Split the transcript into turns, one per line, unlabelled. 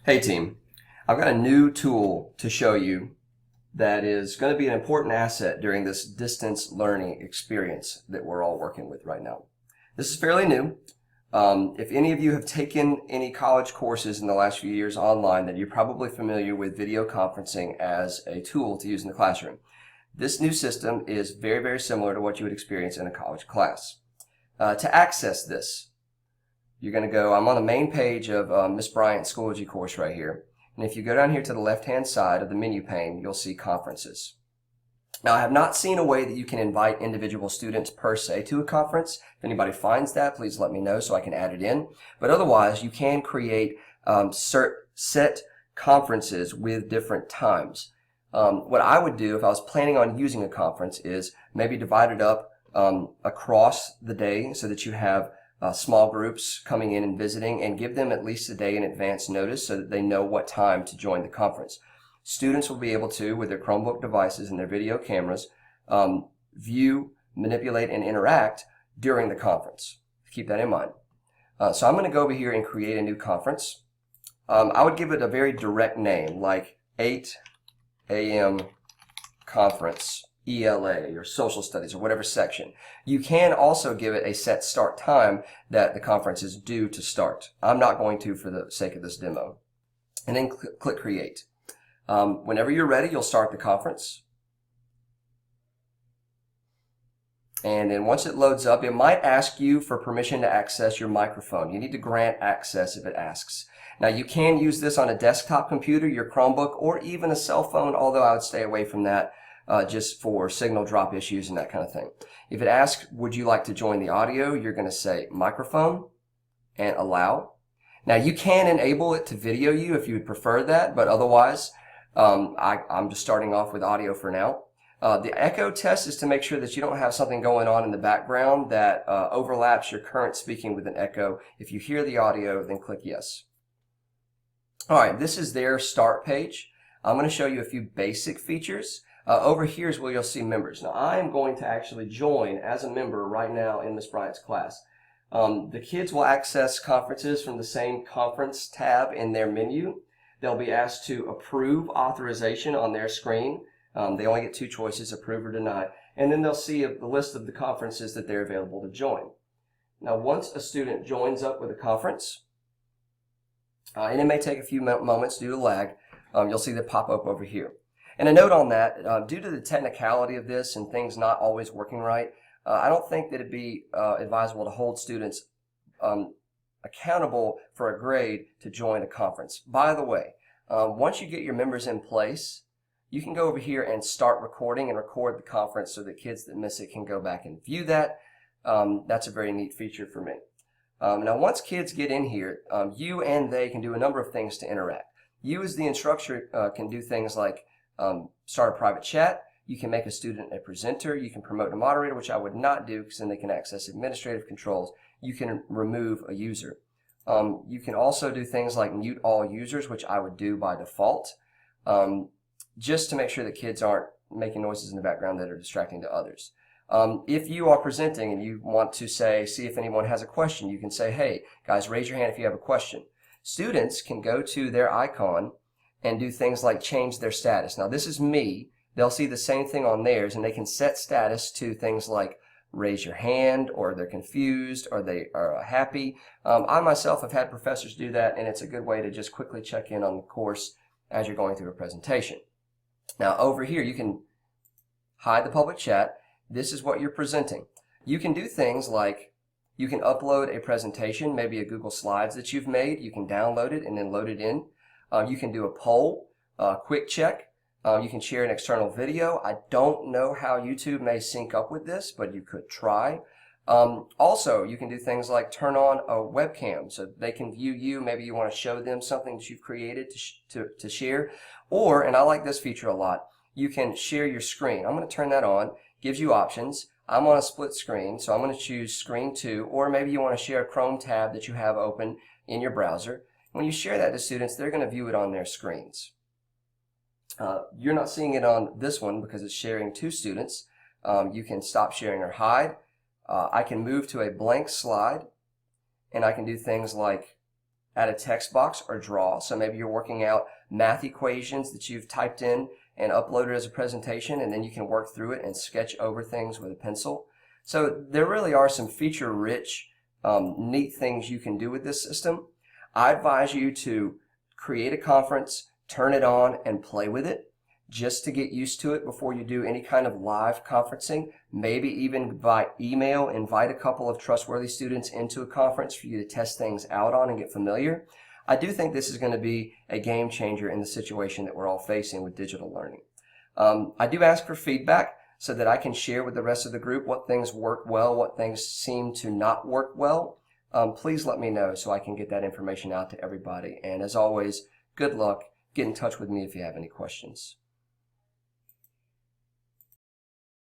Hey team, I've got a new tool to show you that is going to be an important asset during this distance learning experience that we're all working with right now. This is fairly new. If any of you have taken any college courses in the last few years online, then you're probably familiar with video conferencing as a tool to use in the classroom. This new system is very, very similar to what you would experience in a college class. To access this, you're going to go, I'm on the main page of Miss Bryant's Schoology course right here. And if you go down here to the left-hand side of the menu pane, you'll see conferences. Now, I have not seen a way that you can invite individual students per se to a conference. If anybody finds that, please let me know so I can add it in. But otherwise, you can create set conferences with different times. What I would do if I was planning on using a conference is maybe divide it up across the day so that you have small groups coming in and visiting, and give them at least a day in advance notice so that they know what time to join the conference. Students will be able to, with their Chromebook devices and their video cameras, view, manipulate, and interact during the conference. Keep that in mind. So I'm going to go over here and create a new conference. I would give it a very direct name, like 8 a.m. conference. ELA or social studies or whatever section. You can also give it a set start time that the conference is due to start. I'm not going to for the sake of this demo. And then click create. Whenever you're ready, you'll start the conference. And then once it loads up, it might ask you for permission to access your microphone. You need to grant access if it asks. Now, you can use this on a desktop computer, your Chromebook, or even a cell phone, although I would stay away from that just for signal drop issues and that kind of thing. If it asks, would you like to join the audio, you're going to say microphone and allow. Now, you can enable it to video you if you would prefer that, but otherwise, I'm just starting off with audio for now. The echo test is to make sure that you don't have something going on in the background that overlaps your current speaking with an echo. If you hear the audio, then click yes. All right, this is their start page. I'm going to show you a few basic features. Over here is where you'll see members. Now, I am going to actually join as a member right now in Miss Bryant's class. The kids will access conferences from the same conference tab in their menu. They'll be asked to approve authorization on their screen. They only get two choices, approve or deny. And then they'll see the list of the conferences that they're available to join. Now, once a student joins up with a conference, and it may take a few moments due to lag, you'll see that pop up over here. And a note on that, due to the technicality of this and things not always working right, I don't think that it'd be advisable to hold students accountable for a grade to join a conference. By the way, once you get your members in place, you can go over here and start recording and record the conference so that kids that miss it can go back and view that. That's a very neat feature for me. Now, once kids get in here, you and they can do a number of things to interact. You as the instructor can do things like start a private chat. You can make a student a presenter. You can promote a moderator, which I would not do because then they can access administrative controls. You can remove a user. You can also do things like mute all users, which I would do by default, just to make sure that kids aren't making noises in the background that are distracting to others. If you are presenting and you want to see if anyone has a question, you can say, hey, guys, raise your hand if you have a question. Students can go to their icon and do things like change their status. Now, this is me. They'll see the same thing on theirs, and they can set status to things like raise your hand, or they're confused, or they are happy. I myself have had professors do that, and it's a good way to just quickly check in on the course as you're going through a presentation. Now, over here, you can hide the public chat. This is what you're presenting. You can do things like you can upload a presentation, maybe a Google Slides that you've made. You can download it and then load it in. You can do a poll, quick check. You can share an external video. I don't know how YouTube may sync up with this, but you could try. Also, you can do things like turn on a webcam so they can view you. Maybe you want to show them something that you've created to share. Or, and I like this feature a lot, you can share your screen. I'm going to turn that on. Gives you options. I'm on a split screen, so I'm going to choose screen 2, or maybe you want to share a Chrome tab that you have open in your browser. When you share that to students, they're going to view it on their screens. You're not seeing it on this one because it's sharing to students. You can stop sharing or hide. I can move to a blank slide, and I can do things like add a text box or draw. So maybe you're working out math equations that you've typed in and uploaded as a presentation, and then you can work through it and sketch over things with a pencil. So there really are some feature-rich, neat things you can do with this system. I advise you to create a conference, turn it on, and play with it just to get used to it before you do any kind of live conferencing. Maybe even by email, invite a couple of trustworthy students into a conference for you to test things out on and get familiar. I do think this is going to be a game changer in the situation that we're all facing with digital learning. I do ask for feedback so that I can share with the rest of the group what things work well, what things seem to not work well. Please let me know so I can get that information out to everybody. And as always, good luck. Get in touch with me if you have any questions.